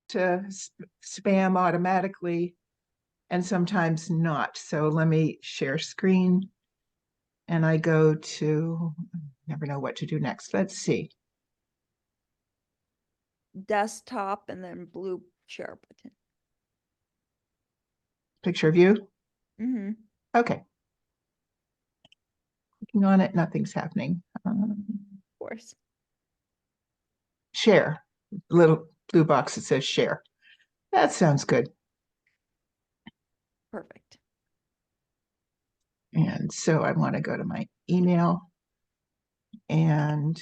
to spam automatically and sometimes not. So let me share screen and I go to, never know what to do next. Let's see. Desktop and then blue share button. Picture of you. Mm-hmm. Okay. Clicking on it, nothing's happening. Of course. Share. Little blue box that says share. That sounds good. Perfect. And so I want to go to my email and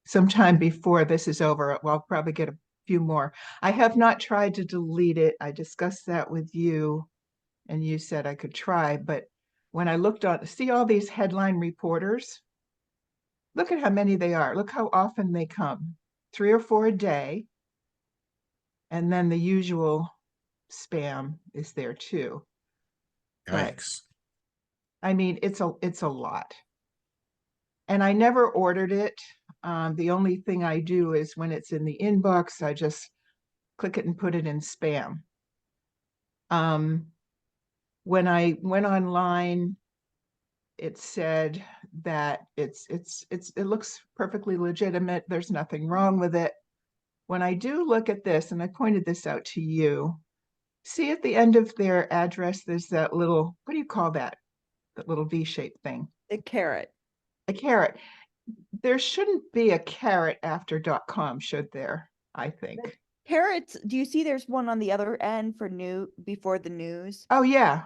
sometime before this is over, well, I'll probably get a few more. I have not tried to delete it. I discussed that with you and you said I could try, but when I looked on, see all these headline reporters? Look at how many they are. Look how often they come. 3 or 4 a day. And then the usual spam is there too. But Yikes. I mean, it's a lot. And I never ordered it. The only thing I do is when it's in the inbox, I just click it and put it in spam. When I went online, it said that it looks perfectly legitimate. There's nothing wrong with it. When I do look at this, and I pointed this out to you, see at the end of their address, there's that little, what do you call that? That little V-shaped thing. The caret. A caret. There shouldn't be a caret after .com, should there? I think. Carrots, do you see there's one on the other end for before the news? Oh yeah.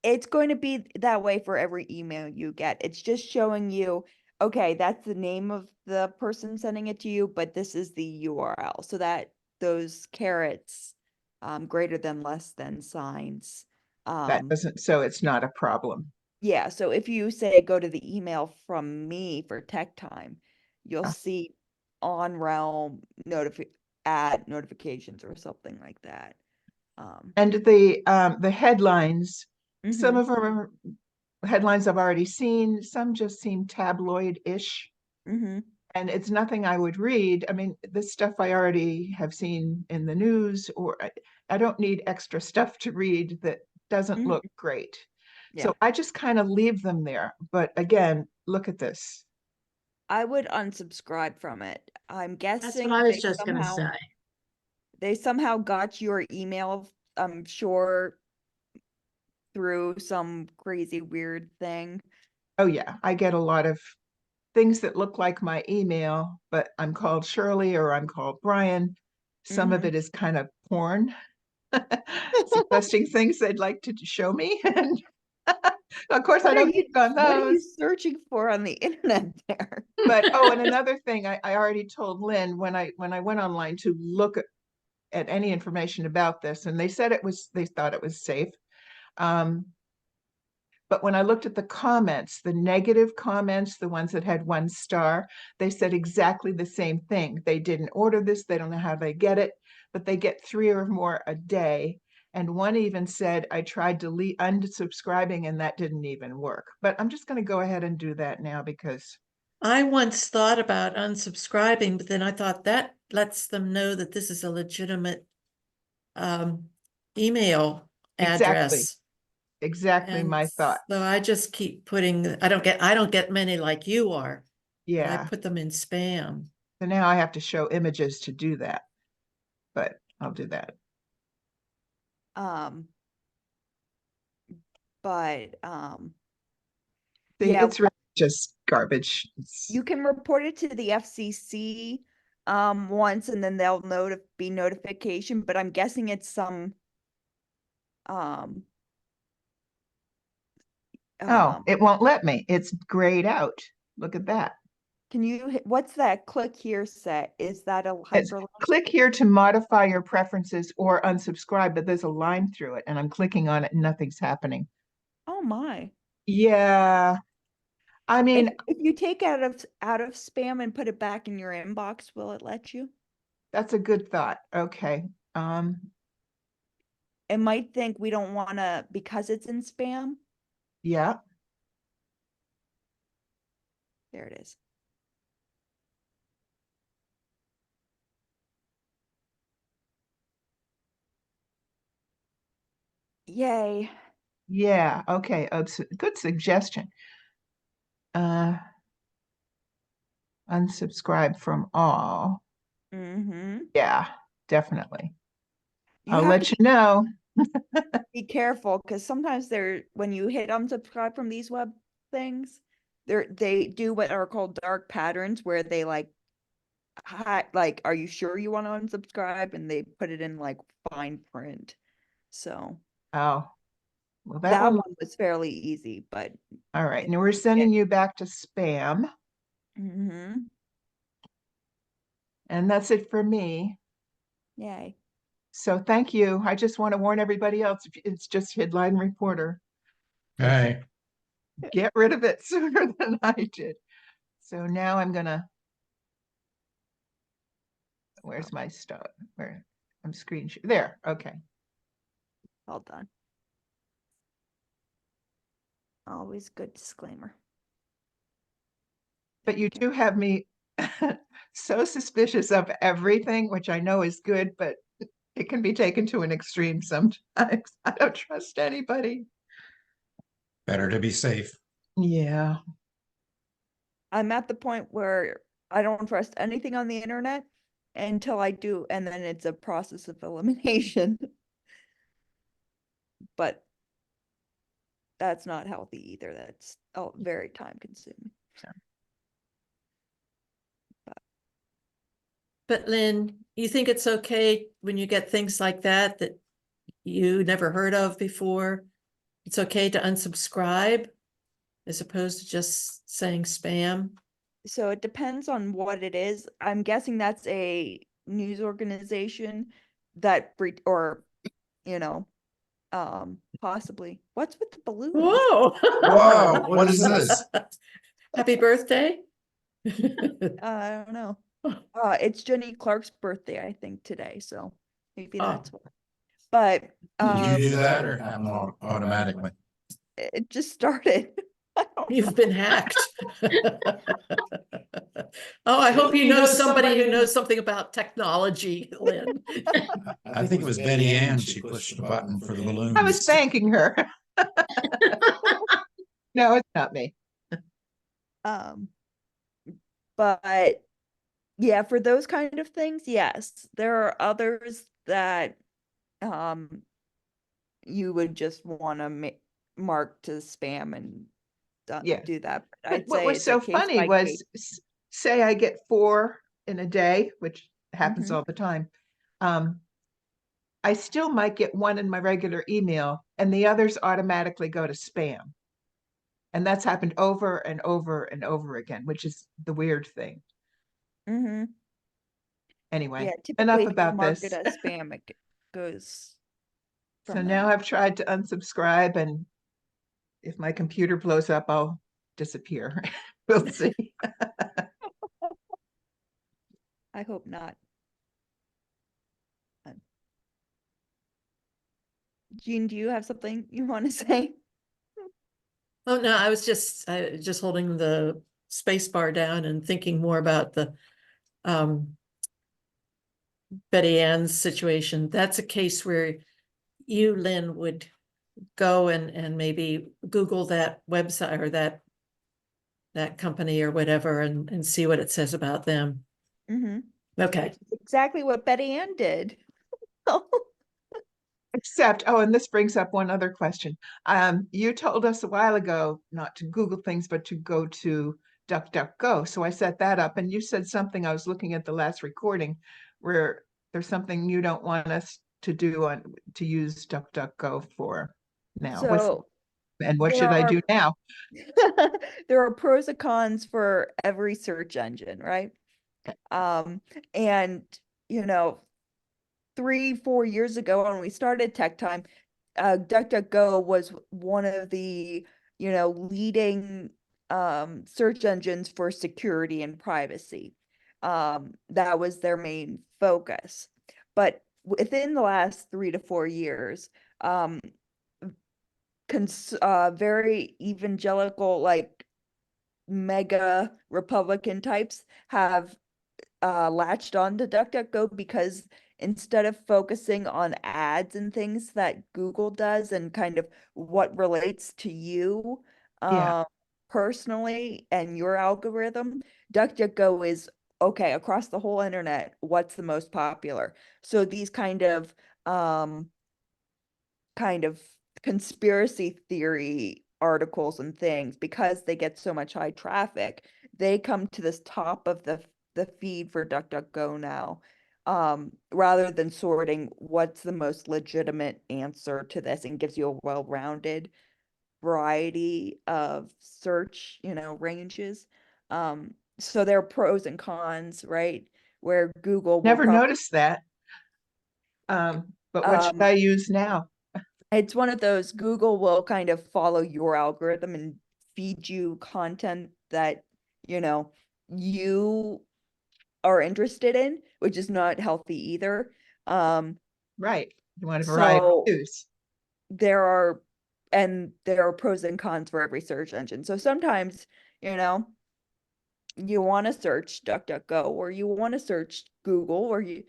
It's going to be that way for every email you get. It's just showing you, okay, that's the name of the person sending it to you, but this is the URL. So that those carets, greater than, less than signs. That doesn't, so it's not a problem. Yeah, so if you say go to the email from me for Tech Time, you'll see on Realm ad notifications or something like that. And the headlines, some Mhm. of them are headlines I've already seen, some just seem tabloid-ish. Mm-hmm. And it's nothing I would read. I mean, this stuff I already have seen in the news, or I don't need extra stuff to read that doesn't Mm-hmm. look great. Yeah. So I just kind of leave them there. But again, look at this. I would unsubscribe from it. I'm That's guessing what I was just going to say. they somehow got your email, I'm sure, through some crazy weird thing. Oh yeah, I get a lot of things that look like my email, but I'm called Shirley or I'm called Brian. Some of Mhm. it is kind of porn, suggesting things they'd like to show me. And of course, I don't click on What are you those. searching for on the internet there? But oh, and another thing, I already told Lynn when I went online to look at any information about this, and they said they thought it was safe. But when I looked at the comments, the negative comments, the ones that had 1 star, they said exactly the same thing. They didn't order this, they don't know how they get it, but they get 3 or more a day. And one even said, I tried to unsubscribing and that didn't even work. But I'm just going to go ahead and do that now because I once thought about unsubscribing, but then I thought that lets them know that this is a legitimate email address. Exactly And my thought. so I just keep putting, I don't get many like you are. But I Yeah. put them in spam. So now I have to show images to do that, but I'll do that. But See, yeah, it's really just garbage. you can report it to the FCC once, and then they'll be notification. But I'm guessing it's some Oh, it won't let me. It's grayed out. Look at that. Can you what's that click here set? Is that a It's hyperlink? click here to modify your preferences or unsubscribe, but there's a line through it and I'm clicking on it and nothing's happening. Oh my. Yeah. I mean, If you take out of spam and put it back in your inbox, will it let you? that's a good thought. Okay. It might think we don't want to because it's in spam. Yeah. There it is. Yay. Yeah, okay, good suggestion. Unsubscribe from all. Mm-hmm. Yeah, definitely. You I'll have let to you know. be careful because sometimes when you hit unsubscribe from these web things, they do what are called dark patterns where they like like, are you sure you want to unsubscribe? And they put it in like fine print. So Oh, well, that that one, one was fairly easy, but all right. Now we're sending you back to spam, mm-hmm. and that's it for me. Yay. So thank you. I just want to warn everybody else, it's just headline reporter. Okay. Get rid of it sooner than I did. So now I'm gonna, where's my stuff? Where I'm screen share. There, okay. Well done. Always good disclaimer. But you do have me so suspicious of everything, which I know is good, but it can be taken to an extreme sometimes. I don't trust anybody. Better to be safe. Yeah. I'm at the point where I don't trust anything on the internet until I do, and then it's a process of elimination. But that's not healthy either. That's very time consuming. But Lynn, you think it's okay when you get things like that you never heard of before? It's okay to unsubscribe as opposed to just saying spam? So it depends on what it is. I'm guessing that's a news organization that or you know, possibly. What's with the balloons? Whoa. Whoa, what is this? Happy birthday. I don't know. It's Jenny Clark's birthday, I think, today, so maybe Oh. that's what. But Did you do that or happen automatically? it just started. I don't You've know. been hacked. Oh, I hope you know somebody who knows something about technology, Lynn. I think it was Betty Ann. She pushed the button for the balloons. I was thanking her. No, it's not me. But yeah, for those kind of things, yes. There are others that you would just want to mark to spam and Yeah. do that. But But I'd what say was it's a so case funny by was, say I get 4 in a day, which happens Mhm. all the time. I still might get 1 in my regular email and the others automatically go to spam. And that's happened over and over and over again, which is the weird thing. Mm-hmm. Anyway, Yeah, enough typically if you about mark this. it as spam, it goes So from now there. I've tried to unsubscribe, and if my computer blows up, I'll disappear. We'll see. I hope not. Jean, do you have something you want to say? Oh, no, I was just holding the space bar down and thinking more about the Betty Ann's situation. That's a case where you, Lynn, would go and maybe Google that website or that company or whatever and see what it says about them. Mm-hmm. Okay. Exactly what Betty Ann did. Except, oh, and this brings up one other question. You told us a while ago not to Google things, but to go to DuckDuckGo. So I set that up, and you said something. I was looking at the last recording where there's something you don't want us to do to use DuckDuckGo for now. So And what there should I are do now? there are pros and cons for every search engine, right? And you know, 3-4 years ago when we started Tech Time, DuckDuckGo was one of the, leading search engines for security and privacy. That was their main focus. But within the last 3 to 4 years, very evangelical, like mega Republican types have latched on to DuckDuckGo because instead of focusing on ads and things that Google does and kind of what relates to you Yeah. personally and your algorithm, DuckDuckGo is okay across the whole internet, what's the most popular? So these kind of conspiracy theory articles and things, because they get so much high traffic, they come to this top of the feed for DuckDuckGo now, rather than sorting what's the most legitimate answer to this, and gives you a well-rounded variety of search, ranges. So there are pros and cons, right? Where Google will Never probably noticed that. But what should I use now? it's one of those, Google will kind of follow your algorithm and feed you content that, you are interested in, which is not healthy either. Right. You want a variety So of news. there are there are pros and cons for every search engine. So sometimes, you want to search DuckDuckGo, or you want to search Google, or you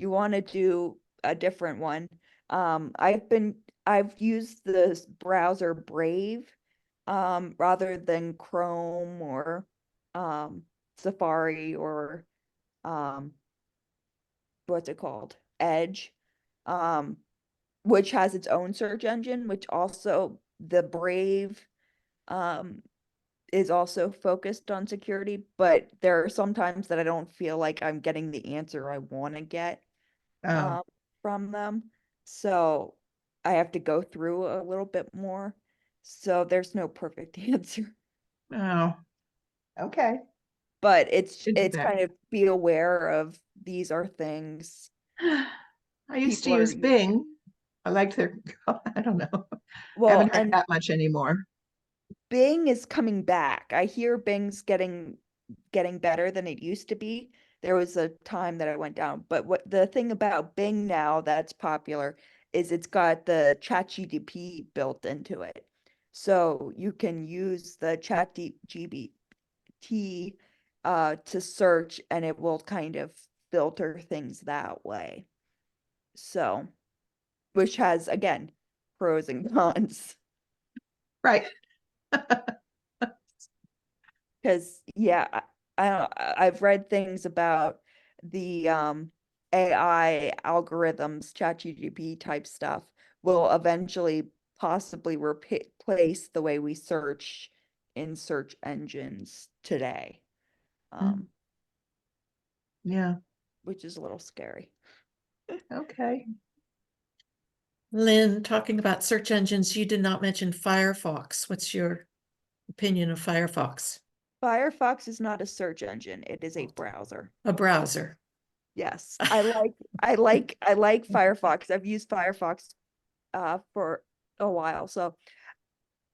want to do a different one. I've used this browser Brave rather than Chrome or Safari or um what's it called? Edge, um, which has its own search engine, which also the Brave um is also focused on security, but there are some times that I don't feel like I'm getting the answer I want to get Oh, from them. So I have to go through a little bit more. So there's no perfect answer, oh, okay. but it's Into it's that. kind of be aware of these are things I used to people are use using. Bing. I liked their, I don't know. Well, Haven't heard and that much anymore. Bing is coming back. I hear Bing's getting better than it used to be. There was a time that I went down, but what the thing about Bing now that's popular is it's got the ChatGPT built into it. So you can use the ChatGPT to search, and it will kind of filter things that way. So, which has, again, pros and cons. Right. Because yeah, I don't I've read things about the AI algorithms, ChatGPT type stuff will eventually possibly replace the way we search in search engines today, Mm, um, yeah. which is a little scary. Okay. Lynn, talking about search engines, you did not mention Firefox. What's your opinion of Firefox? Firefox is not a search engine, it is a browser. A browser. Yes, I like Firefox. I've used Firefox for a while. So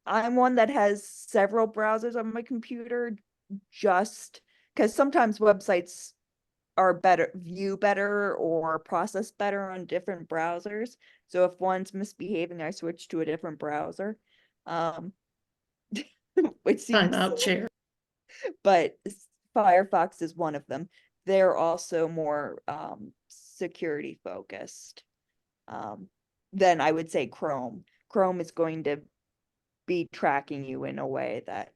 I'm one that has several browsers on my computer, just because sometimes websites are view better or process better on different browsers. So if one's misbehaving, I switch to a different browser. Um, which Time seems out silly, chair. but Firefox is one of them. They're also more security focused than I would say Chrome. Chrome is going to be tracking you in a way that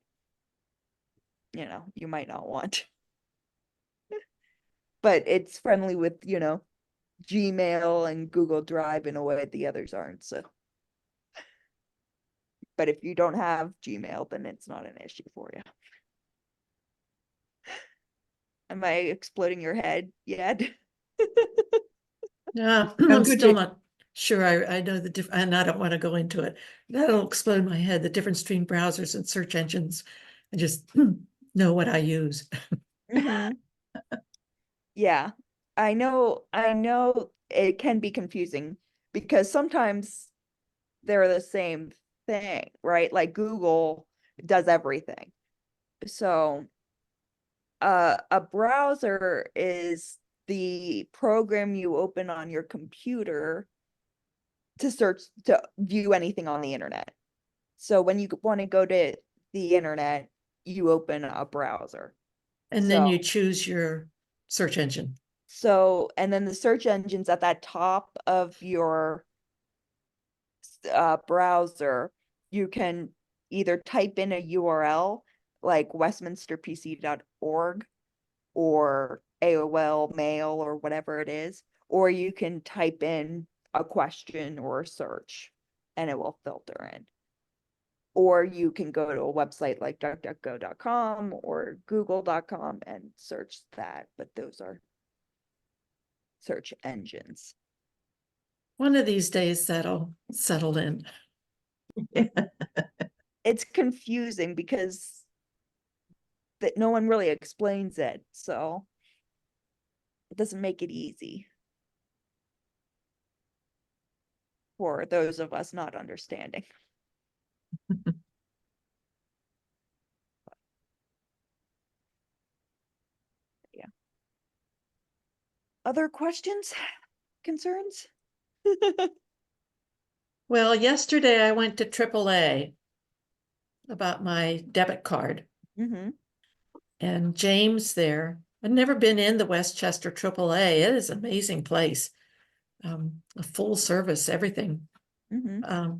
you might not want. But it's friendly with Gmail and Google Drive in a way the others aren't. So but if you don't have Gmail, then it's not an issue for you. Am I exploding your head yet? Yeah, I'm I'm good still to, not sure. I know and I don't want to go into it. That'll explode my head, the difference between browsers and search engines. I just know what I use. Hmm. Yeah, I know it can be confusing because sometimes they're the same thing, right? Like Google does everything. So a browser is the program you open on your computer to search to view anything on the internet. So when you want to go to the internet, you open a browser. And then So you choose your search engine. So, and then the search engine's at that top of your browser. You can either type in a URL like westminsterpc.org or AOL mail or whatever it is, or you can type in a question or a search and it will filter in. Or you can go to a website like duckduckgo.com or google.com and search that, but those are search engines. One of these days that'll settle in. It's confusing because that no one really explains it, so it doesn't make it easy for those of us not understanding. Yeah. Other questions, concerns? Well, yesterday I went to AAA about my debit card, Mm-hmm. and James there, I'd never been in the Westchester AAA. It is an amazing place. A full service, everything. Mm-hmm.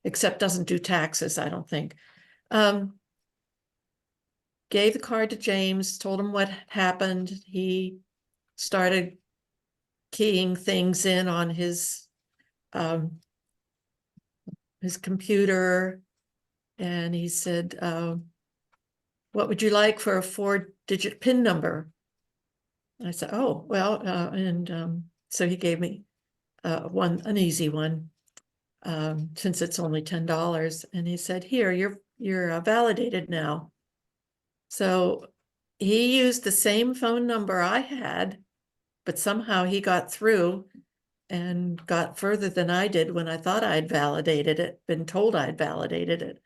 Except doesn't do taxes, I don't think. Gave the card to James, told him what happened. He started keying things in on his computer, and he said, what would you like for a 4-digit PIN number? And I said, oh, well, so he gave me an easy one, since it's only $10. And he said, here, you're validated now. So he used the same phone number I had, but somehow he got through and got further than I did when I thought I'd validated it, been told I'd validated it.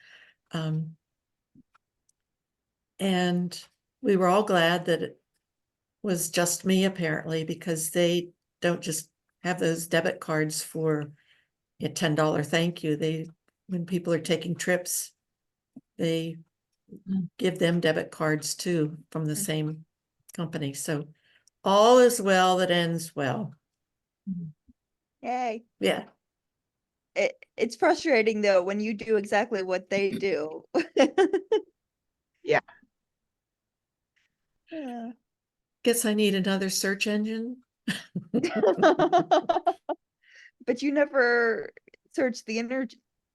And we were all glad that it was just me, apparently, because they don't just have those debit cards for a $10 thank you. When people are taking trips, they give them debit cards too from the same company. So all is well that ends well. Yay. Yeah. It's frustrating though when you do exactly what they do. Yeah. Yeah. Guess I need another search engine. But you never searched the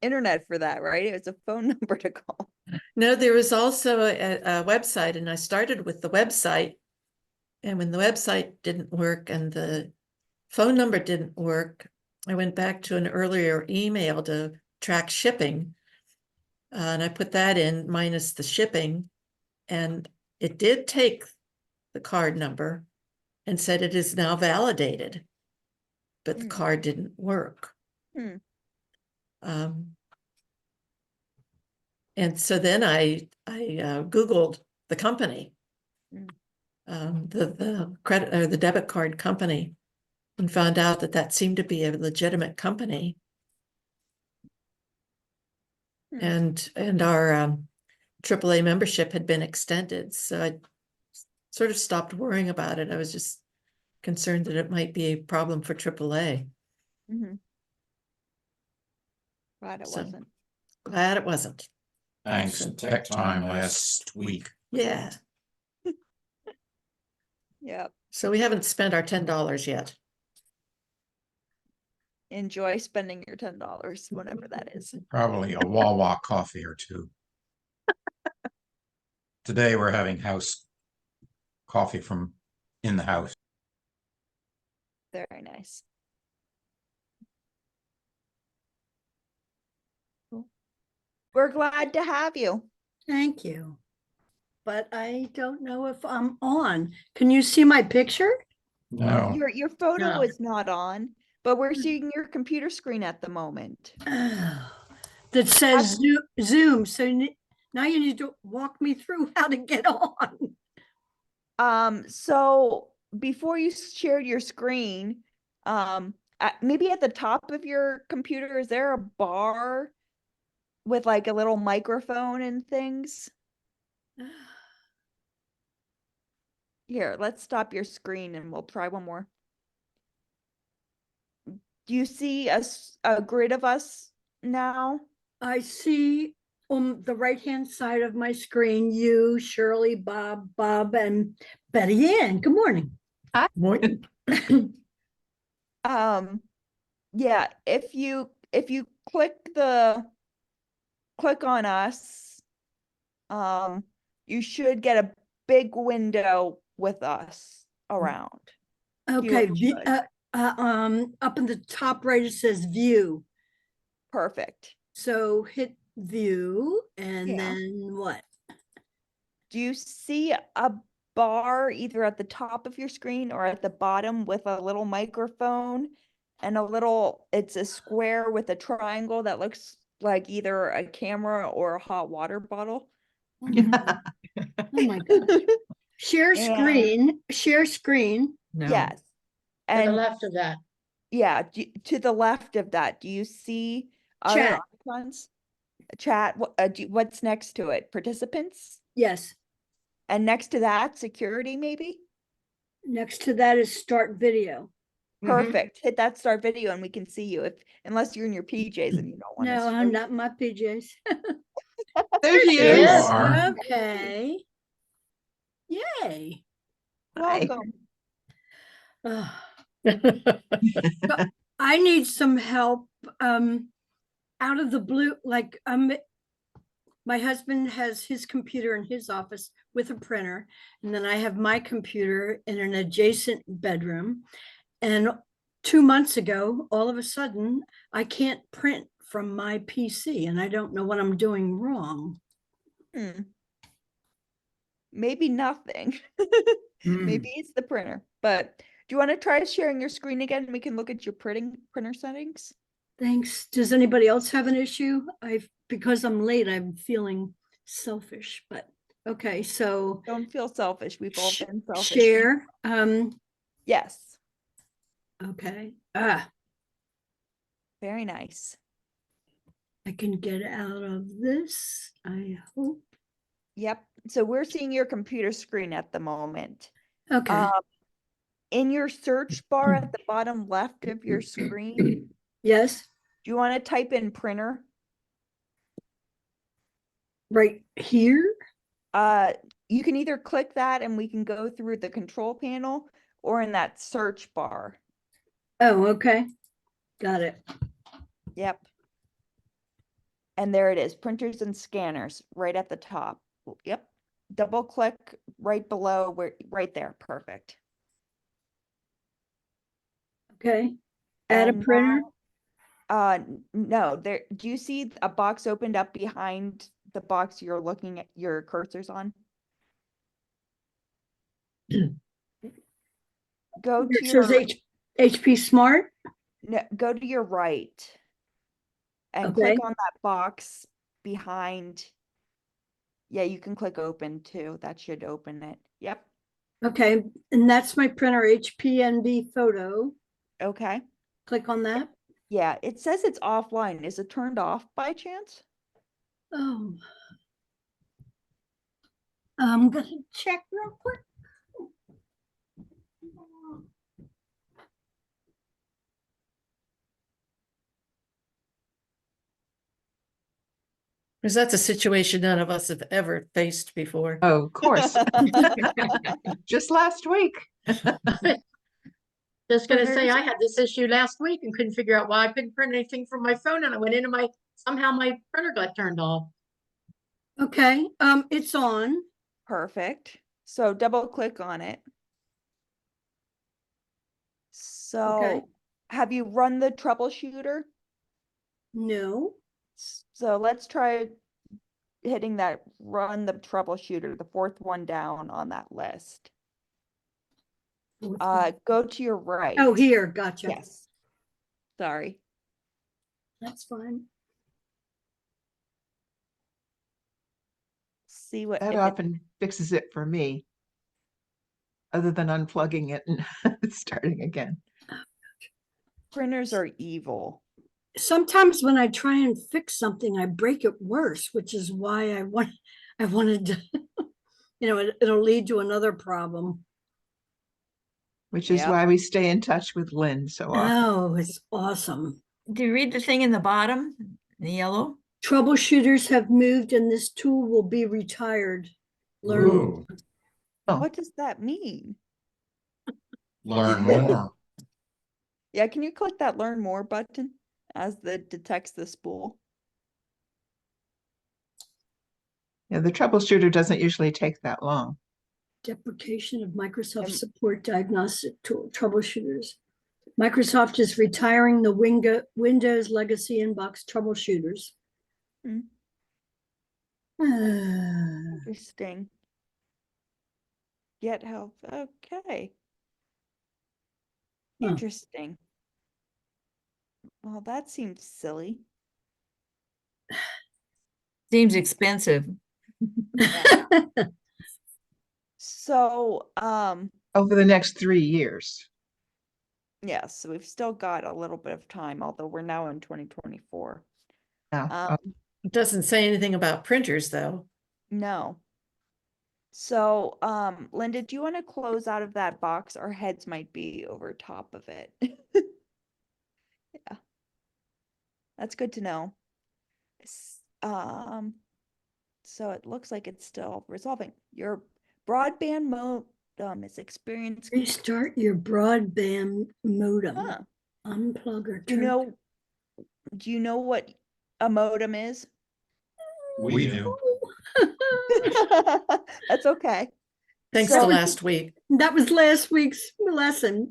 internet for that, right? It was a phone number to call. No, there was also a website, and I started with the website. And when the website didn't work and the phone number didn't work, I went back to an earlier email to track shipping. And I put that in minus the shipping. And it did take the card number and said it is now validated, but the card didn't work. And so then I Googled the company, the credit or the debit card company, and found out that seemed to be a legitimate company. And our AAA membership had been extended, so I sort of stopped worrying about it. I was just concerned that it might be a problem for AAA. Glad it So, wasn't. Glad it wasn't. Thanks, tech time last week. Yeah. Yep. So we haven't spent our $10 yet. Enjoy spending your $10, whatever that is. Probably a Wawa coffee or two. Today we're having house coffee from in the house. Very nice. Cool. We're glad to have you. Thank you. But I don't know if I'm on. Can you see my picture? No, Your photo No. is not on, but we're seeing your computer screen at the moment. That says Zoom. So now you need to walk me through how to get on. So before you shared your screen, maybe at the top of your computer, is there a bar with like a little microphone and things? Here, let's stop your screen and we'll try one more. Do you see a grid of us now? I see on the right-hand side of my screen, you, Shirley, Bob, and Betty Ann. Good morning. Morning. Yeah, if you click on us, you should get a big window with us around. Okay, You should. up in the top right, it says view. Perfect. So hit view and Yeah. then what? Do you see a bar either at the top of your screen or at the bottom with a little microphone and it's a square with a triangle that looks like either a camera or a hot water bottle? Oh my oh my God. Share And- screen, share screen. No. Yes. To the And left of that. yeah, to the left of that, do you see other Chat. icons? Chat, what's next to it? Participants? Yes. And next to that, security maybe? Next to that is start video. Perfect. Hit that start video and we can see you unless you're in your PJs and you don't want No, to. I'm not in my PJs. There she There you is. Yes. are. Okay. Yay. Hi. Welcome. Ugh. I need some help out of the blue, like my husband has his computer in his office with a printer, and then I have my computer in an adjacent bedroom. And 2 months ago, all of a sudden, I can't print from my PC and I don't know what I'm doing wrong. Maybe nothing. Hmm. Maybe it's the printer. But do you want to try sharing your screen again and we can look at your printer settings? Thanks. Does anybody else have an issue? Because I'm late, I'm feeling selfish, but okay, so Don't feel selfish. We've all been selfish. share. Yes. Okay. Very nice. I can get out of this, I hope. Yep. So we're seeing your computer screen at the moment. Okay, In your search bar at the bottom left of your screen, yes, do you want to type in printer? right here. You can either click that and we can go through the control panel or in that search bar. Oh, okay. Got it. Yep. And there it is, printers and scanners right at the top. Yep. Double click right below right there. Perfect. Okay. Add a And printer. no, do you see a box opened up behind the box you're looking at your cursors on? Go to It says your HP Smart. no, go to your right and Okay. click on that box behind. Yeah, you can click open too. That should open it. Yep. Okay, and that's my printer, HPNB photo. Okay. Click on that. Yeah, it says it's offline. Is it turned off by chance? Oh. I'm gonna check real quick. Because that's a situation none of us have ever faced before. Oh, of course. Just last week. Just gonna say, Printers. I had this issue last week and couldn't figure out why I couldn't print anything from my phone, and I went into somehow my printer got turned off. Okay, it's on. Perfect. So double click on it. So have you run the troubleshooter? No. So let's try hitting that run the troubleshooter, the fourth one down on that list. Go to your right. Oh, here, gotcha. Yes. Sorry. That's fine. See what That if often fixes it for me. Other than unplugging it and starting again. printers are evil. Sometimes when I try and fix something, I break it worse, which is why I wanted to, it'll lead to another problem. which is Yep. why we stay in touch with Lynn so often. Oh, it's awesome. Do you read the thing in the bottom, the yellow? Troubleshooters have moved and this tool will be retired. Learn. Ooh, Oh. What does that mean? learn more. Yeah, can you click that learn more button as the detects the spool? Yeah, the troubleshooter doesn't usually take that long. Deprecation of Microsoft Um, support diagnostic tool troubleshooters. Microsoft is retiring the Windows legacy inbox troubleshooters. Hmm. Ah, Interesting. Get help. Okay. Huh. Interesting. Well, that seems silly. Seems expensive. So, Over the next 3 years. yes, so we've still got a little bit of time, although we're now in 2024. Yeah. It doesn't say anything about printers, though. No. So, Linda, do you want to close out of that box? Our heads might be over top of it. Yeah. That's good to know. So it looks like it's still resolving. Your broadband modem is experiencing. Restart your broadband modem. Huh. Unplug or Do you turn. know what a modem is? We do. That's okay. Thanks So- to last week. That was last week's lesson.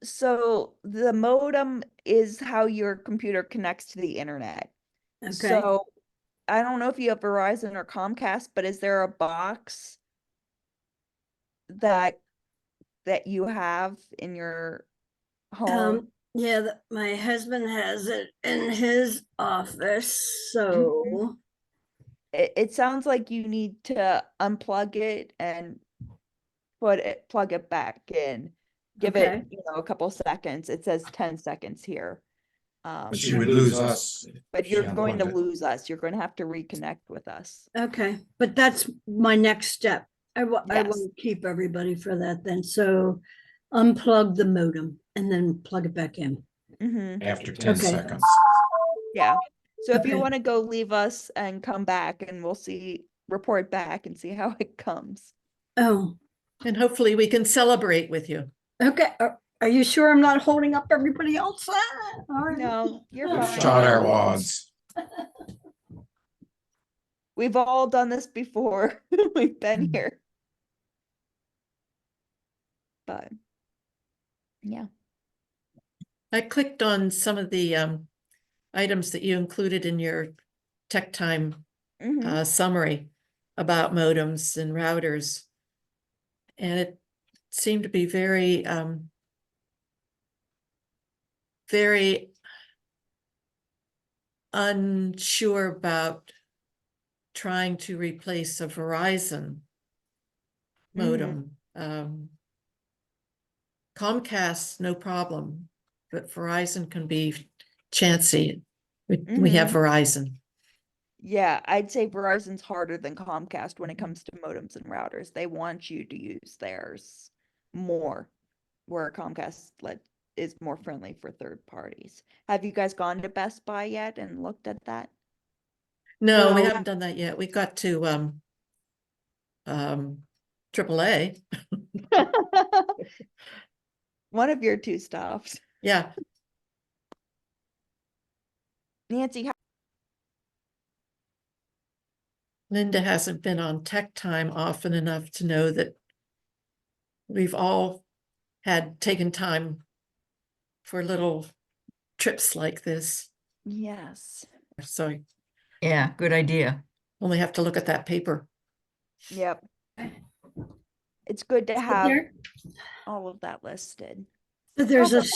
So the modem is how your computer connects to the internet. okay. So I don't know if you have Verizon or Comcast, but is there a box that you have in your home? Yeah, my husband has it in his office, so It sounds like you need to unplug it and plug it back in. Give Okay. it, a couple seconds. It says 10 seconds here. But she would lose us. But if she you're going to unplugged it. lose us. You're going to have to reconnect with us. okay, but that's my next step. I Yes. won't keep everybody for that then. So unplug the modem and then plug it back in. Mm-hmm. After 10 Okay. seconds. Yeah. So if you Okay. want to go leave us and come back and we'll report back and see how it comes. Oh, And hopefully we can celebrate with you. okay. Are you sure I'm not holding up everybody else? Ah, all right. No, you're We've fine. Shot our wads. We've all done this before. We've been here. But yeah. I clicked on some of the items that you included in your Tech Time Mhm. summary about modems and routers. And it seemed to be very, very unsure about trying to replace a Verizon modem. Comcast, no problem, but Verizon can be chancy. We have Verizon. Yeah, I'd say Verizon's harder than Comcast when it comes to modems and routers. They want you to use theirs more, where Comcast is more friendly for third parties. Have you guys gone to Best Buy yet and looked at that? No, we No. haven't done that yet. We got to AAA. One of your two stops. Yeah, Nancy, Linda hasn't been on Tech Time often enough to know that we've all had taken time for little trips like this. yes. So Yeah, good idea. only have to look at that paper. Yep. It's good to So have there- all of that listed. so there's Okay.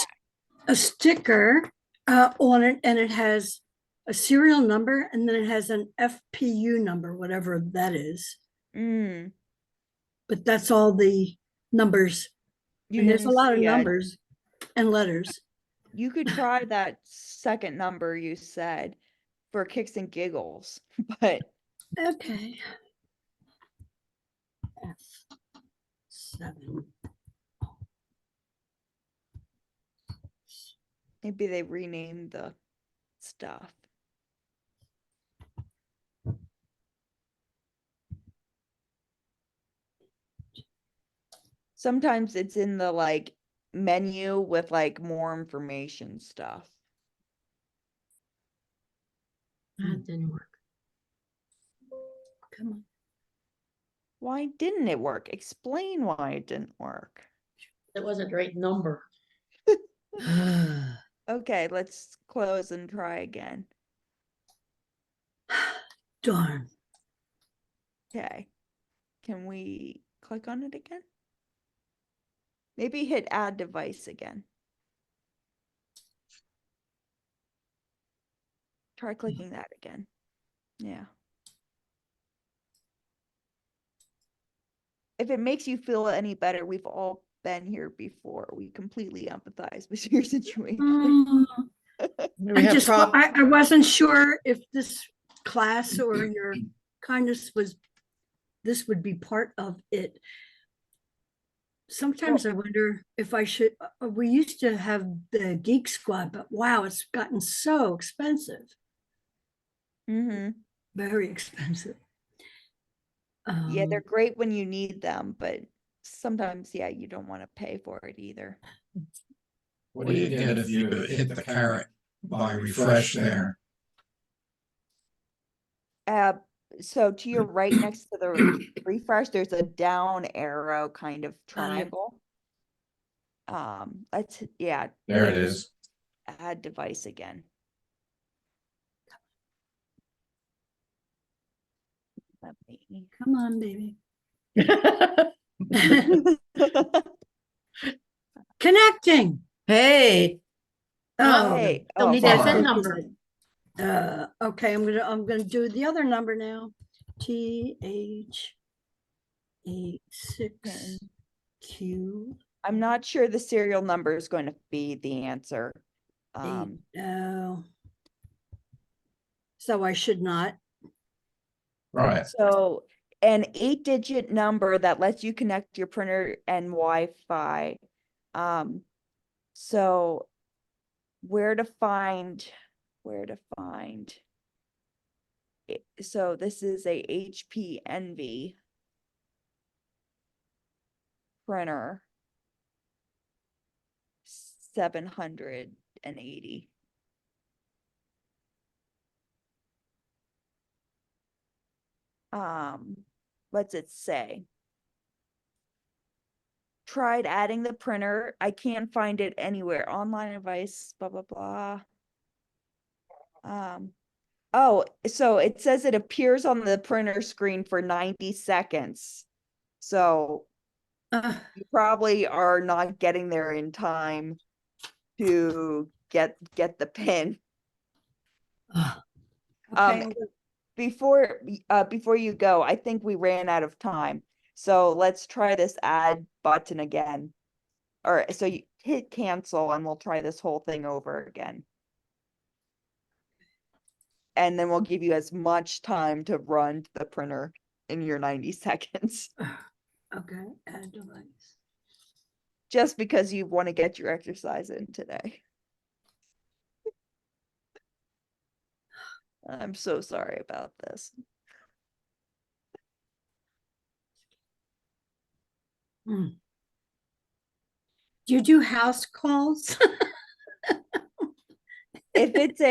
a sticker on it and it has a serial number and then it has an FPU number, whatever that is. But that's all the numbers. You And there's a didn't lot of see it. numbers and letters. You could try that second number you said for kicks and giggles, but Okay. 7. Maybe they renamed the stuff. Sometimes it's in the like menu with like more information stuff. That didn't work. Come on. Why didn't it work? Explain why it didn't work. It wasn't the right number. Okay, let's close and try again. Darn. Okay. Can we click on it again? Maybe hit add device again. Try clicking that again. Yeah. If it makes you feel any better, we've all been here before. We completely empathize with your situation. I wasn't sure if this class or your kindness this would be part of it. Sometimes I wonder if I should, we used to have the Geek Squad, but wow, it's gotten so expensive, Mm-hmm. very expensive. Yeah, they're great when you need them, but sometimes, yeah, you don't want to pay for it either. What do you get if you hit the caret by refresh there? So to your right next to the refresh, there's a down arrow kind of triangle. Yeah. There it is. Add device again. Let me. Come on, baby. Connecting. Hey, Oh, Hey, Don't oh, need that fine. VIN look number. at it. Okay, I'm gonna do the other number now. TH86Q. I'm not sure the serial number is going to be the answer. So I should not. Right. So an 8-digit number that lets you connect your printer and Wi-Fi. So where to find it? So this is a HP Envy printer. 780. What's it say? Tried adding the printer. I can't find it anywhere. Online device, blah, blah, blah. Oh, so it says it appears on the printer screen for 90 seconds. So you probably are not getting there in time to get the pin. Okay, Before you go, I think we ran out of time. So let's try this add button again. Or so you hit cancel and we'll try this whole thing over again. And then we'll give you as much time to run the printer in your 90 seconds. okay, add device. Just because you want to get your exercise in today. I'm so sorry about this. Do you do house calls? If it's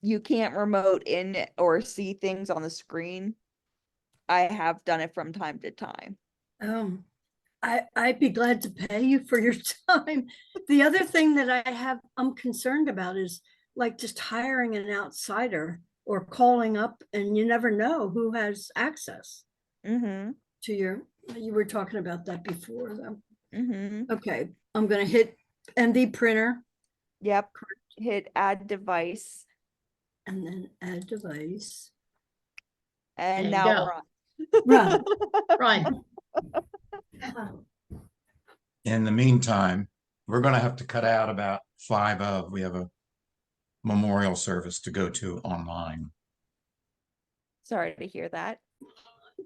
you can't remote in or see things on the screen, I have done it from time to time. I'd be glad to pay you for your time. The other thing that I'm concerned about is like just hiring an outsider or calling up, and you never know who has access Mm-hmm. to you were talking about that before though. Mm-hmm. Okay, I'm gonna hit NV printer Yep. Hit add device. and then add device. And There you now go. we're on. Run. Right. In the meantime, we're gonna have to cut out about 5 of, we have a memorial service to go to online. Sorry to hear that.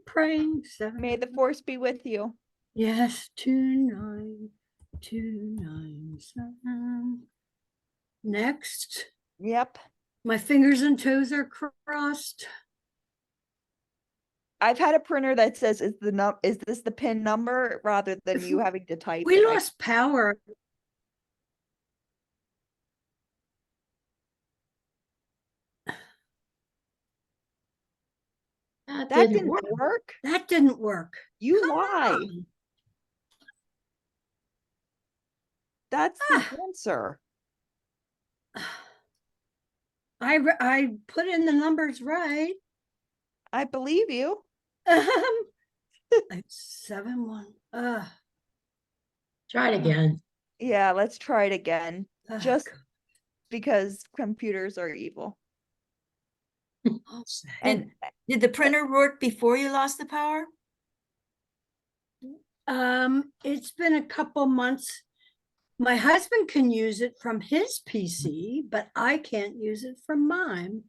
Praying. May the force be with you. Yes, 29297. Next, Yep. my fingers and toes are crossed. I've had a printer that says is this the pin number rather than If you having to type We it. lost power. That That didn't didn't work. work. That didn't work. You Come lie. on. That's the answer. I put in the numbers right. I believe you. It's 7-1. Try it again. Yeah, let's try it again. Ugh. Just because computers are evil. And did the printer work before you lost the power? It's been a couple months. My husband can use it from his PC, but I can't use it from mine.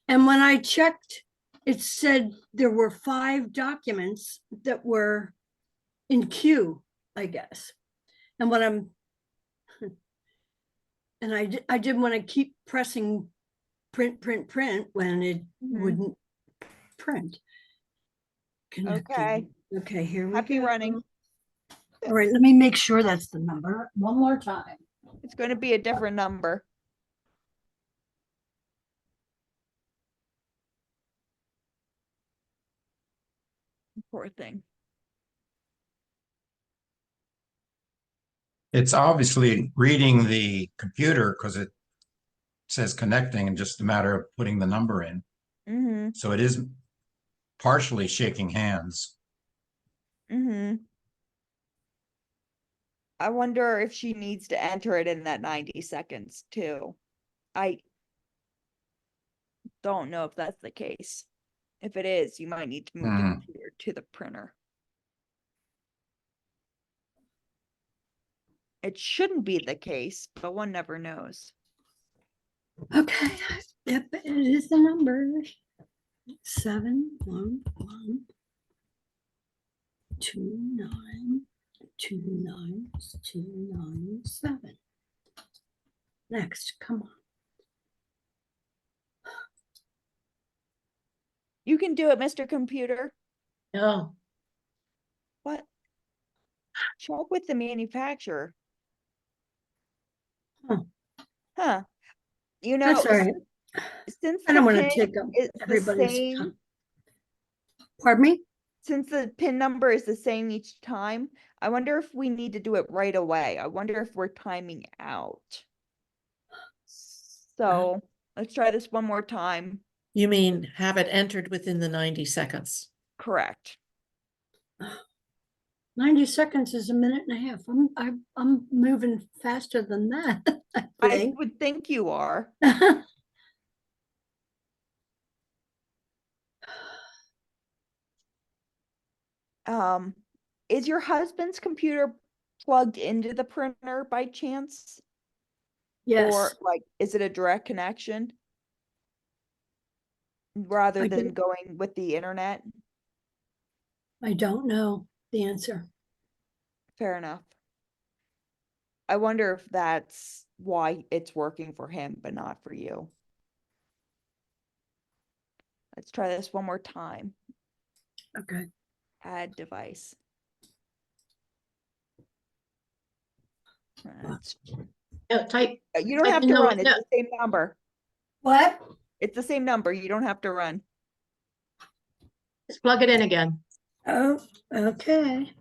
And when I checked, it said there were 5 documents that were in queue, I guess. And when I didn't want to keep pressing print when it Mhm. wouldn't print. Okay. Okay, here we Happy go. running. All right, let me make sure that's the number one more time. It's going to be a different number. Poor thing. It's obviously reading the computer because it says connecting and just a matter of putting the number in. Mm-hmm. So it is partially shaking hands. Mm-hmm. I wonder if she needs to enter it in that 90 seconds too. I don't know if that's the case. If it is, you might need to move the Hmm. computer to the printer. It shouldn't be the case, but one never knows. Okay, yep, it is the number. 71129292997. Next, come on. You can do it, Mr. Computer. No. What? Check with the manufacturer. Huh. Huh. You know, That's all right. since I don't the want to pin take up is the everybody's same, time. Pardon me? since the pin number is the same each time, I wonder if we need to do it right away. I wonder if we're timing out. So let's try this one more time. You mean have it entered within the 90 seconds? Correct. 90 seconds is a minute and a half. I'm moving faster than that, I I think. would think you are. Is your husband's computer plugged into the printer by chance? Yes, Or like, is it a direct connection? Rather I than do- going with the internet? I don't know the answer. Fair enough. I wonder if that's why it's working for him, but not for you. Let's try this one more time. Okay. Add device. That's- No, type. You don't Type have in to the- run. It's no. the same number. What? It's the same number. You don't have to run. Just plug it in again. Oh, okay.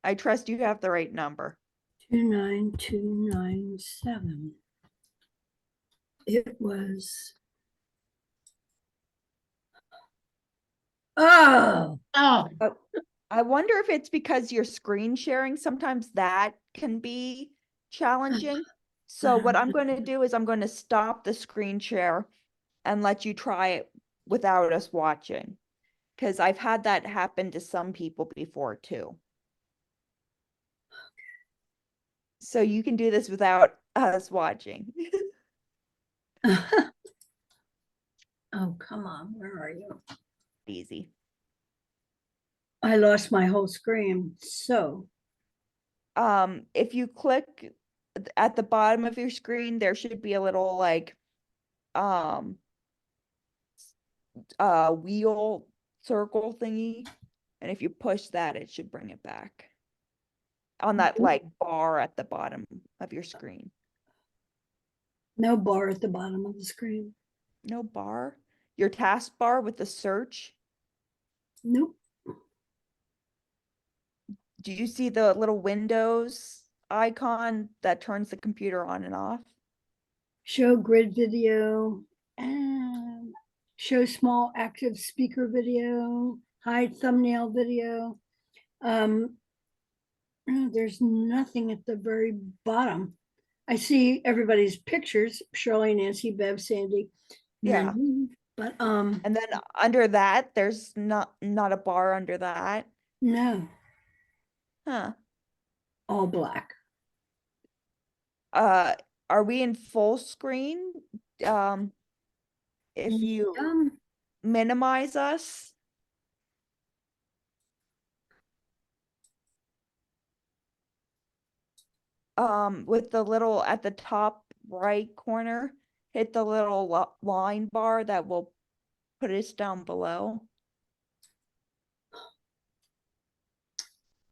I trust you have the right number. 29297. It was. Oh, Oh, I wonder if it's because you're screen sharing. Sometimes that can be challenging. So what I'm going to do is I'm going to stop the screen share and let you try it without us watching. Because I've had that happen to some people before too. So you can do this without us watching. oh, come on. Where are you? Easy. I lost my whole screen. So, If you click at the bottom of your screen, there should be a little like um wheel circle thingy. And if you push that, it should bring it back. On that like bar at the bottom of your screen. no bar at the bottom of the screen. No bar? Your taskbar with the search? Nope. Do you see the little Windows icon that turns the computer on and off? Show grid video and show small active speaker video, hide thumbnail video. There's nothing at the very bottom. I see everybody's pictures, Shirley, Nancy, Bev, Sandy. and then Yeah. me, But And then under that, there's not a bar under that. no, Huh. all black. Are we in full screen? If you minimize us, with the little at the top right corner, hit the little line bar that will put us down below.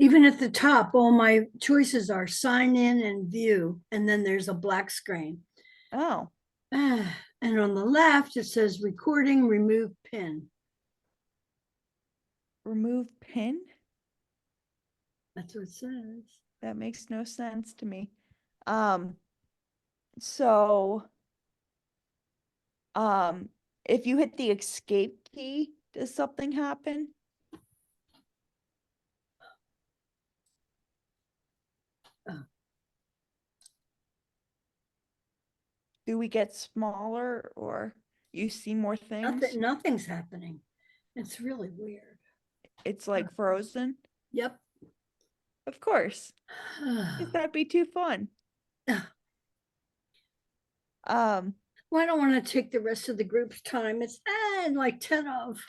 Even at the top, all my choices are sign in and view, and then there's a black screen. Oh, And on the left, it says recording, remove pin. remove pin? That's what it says. That makes no sense to me. So, if you hit the escape key, does something happen? Oh. Do we get smaller or you see more things? Nothing's happening. It's really weird. It's like frozen? Yep. Of course. That'd be too fun. Well, I don't want to take the rest of the group's time. It's like 10 of.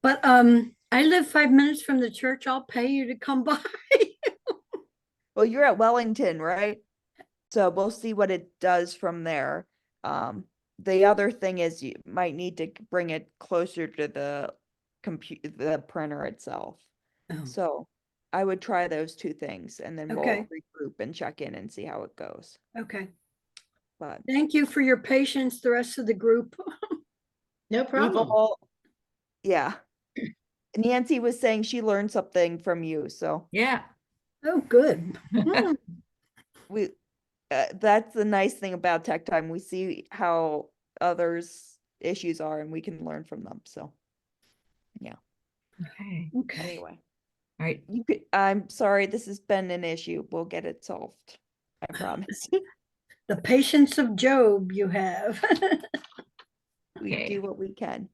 But I live 5 minutes from the church. I'll pay you to come by. Well, you're at Wellington, right? So we'll see what it does from there. The other thing is you might need to bring it closer to the printer itself. Oh. So I would try those two things and then Okay. we'll regroup and check in and see how it goes. Okay. But Thank you for your patience, the rest of the group. No we've problem. all, yeah. Nancy was saying she learned something from you, so Yeah. Oh, good. we that's the nice thing about Tech Time. We see how others' issues are and we can learn from them. So yeah. Okay. Okay. Anyway, All right. I'm sorry this has been an issue. We'll get it solved. I promise. The patience of Job you have. We Okay. do what we can.